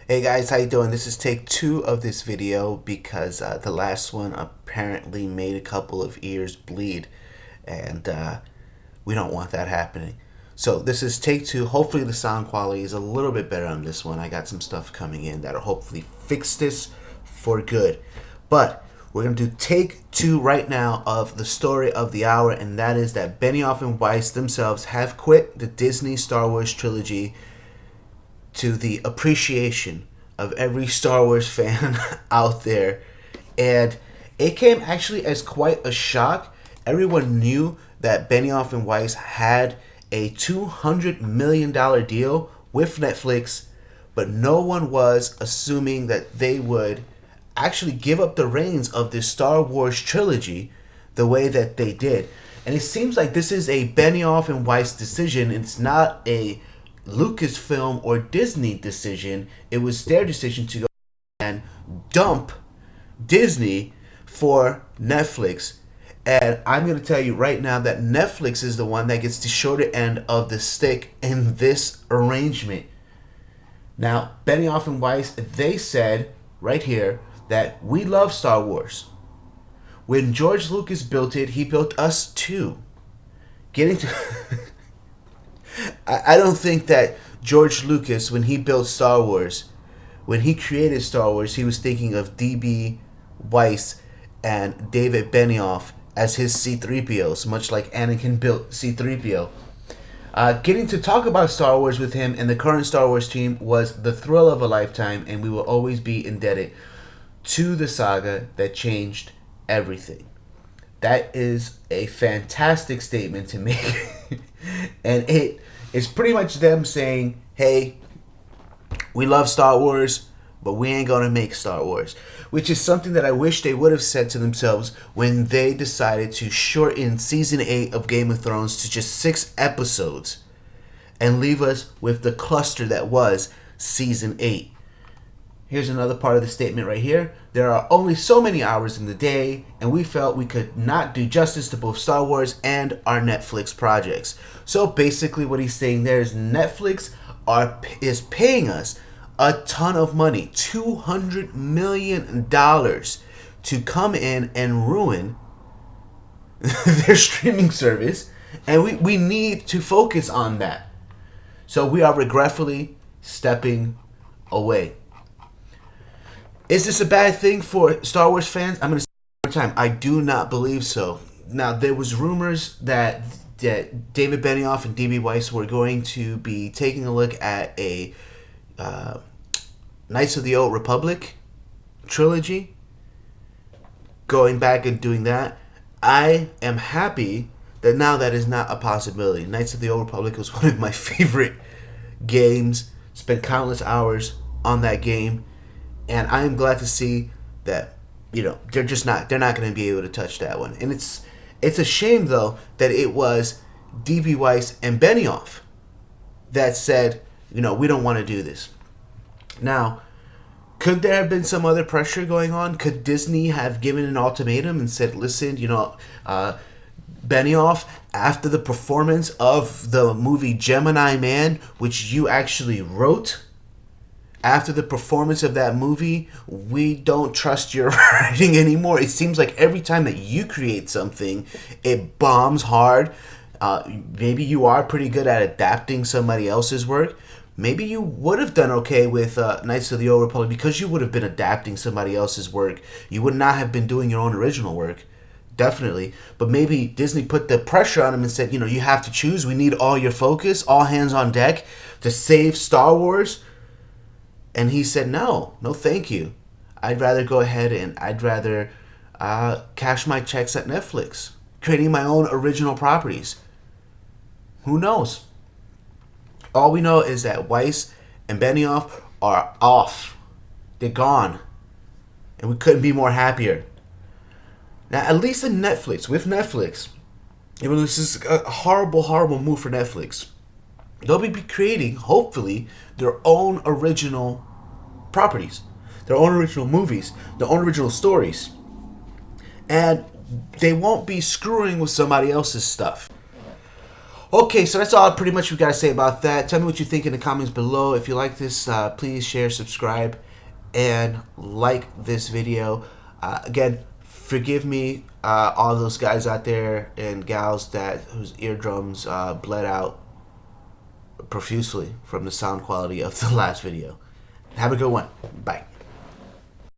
Hey guys, how you doing? This is take 2 of this video because the last one apparently made a couple of ears bleed, and we don't want that happening. So this is take 2. Hopefully the sound quality is a little bit better on this one. I got some stuff coming in that'll hopefully fix this for good. But we're going to do take 2 right now of the story of the hour, and that is that Benioff and Weiss themselves have quit the Disney Star Wars Trilogy to the appreciation of every Star Wars fan out there. And it came actually as quite a shock. Everyone knew that Benioff and Weiss had a $200 million deal with Netflix, but no one was assuming that they would actually give up the reins of this Star Wars trilogy the way that they did. And it seems like this is a Benioff and Weiss decision. It's not a Lucasfilm or Disney decision. It was their decision to go and dump Disney for Netflix. And I'm going to tell you right now that Netflix is the one that gets the shorter end of the stick in this arrangement. Now, Benioff and Weiss, they said right here that we love Star Wars. When George Lucas built it, he built us too. Getting to I don't think that George Lucas, when he built Star Wars, when he created Star Wars, he was thinking of D.B. Weiss and David Benioff as his C-3POs, much like Anakin built C-3PO. Getting to talk about Star Wars with him and the current Star Wars team was the thrill of a lifetime, and we will always be indebted to the saga that changed everything. That is a fantastic statement to make. And it's pretty much them saying, hey, we love Star Wars, but we ain't gonna make Star Wars. Which is something that I wish they would have said to themselves when they decided to shorten season 8 of Game of Thrones to just 6 episodes and leave us with the cluster that was season 8. Here's another part of the statement right here. There are only so many hours in the day, and we felt we could not do justice to both Star Wars and our Netflix projects. So basically what he's saying there is Netflix is paying us a ton of money, $200 million, to come in and ruin their streaming service, and we need to focus on that. So we are regretfully stepping away. Is this a bad thing for Star Wars fans? I'm going to say it one more time. I do not believe so. Now, there was rumors that David Benioff and D.B Weiss were going to be taking a look at a Knights of the Old Republic trilogy, going back and doing that. I am happy that now that is not a possibility. Knights of the Old Republic was one of my favorite games. Spent countless hours on that game. And I am glad to see that, they're not going to be able to touch that one. And it's a shame, though, that it was D.B Weiss and Benioff that said, we don't want to do this. Now, could there have been some other pressure going on? Could Disney have given an ultimatum and said, listen, Benioff, after the performance of the movie Gemini Man, which you actually wrote, after the performance of that movie, we don't trust your writing anymore. It seems like every time that you create something, it bombs hard. Maybe you are pretty good at adapting somebody else's work. Maybe you would have done okay with Knights of the Old Republic because you would have been adapting somebody else's work. You would not have been doing your own original work. Definitely. But maybe Disney put the pressure on him and said, you have to choose. We need all your focus, all hands on deck to save Star Wars. And he said, no, thank you. I'd rather go ahead and I'd rather cash my checks at Netflix, creating my own original properties. Who knows? All we know is that Weiss and Benioff are off. They're gone. And we couldn't be more happier. Now, at least with Netflix, even though this is a horrible, horrible move for Netflix, they'll be creating, hopefully, their own original properties, their own original movies, their own original stories. And they won't be screwing with somebody else's stuff. Okay, so that's all pretty much we got to say about that. Tell me what you think in the comments below. If you like this, please share, subscribe, and like this video. Again, forgive me, all those guys out there and gals whose eardrums bled out profusely from the sound quality of the last video. Have a good one. Bye.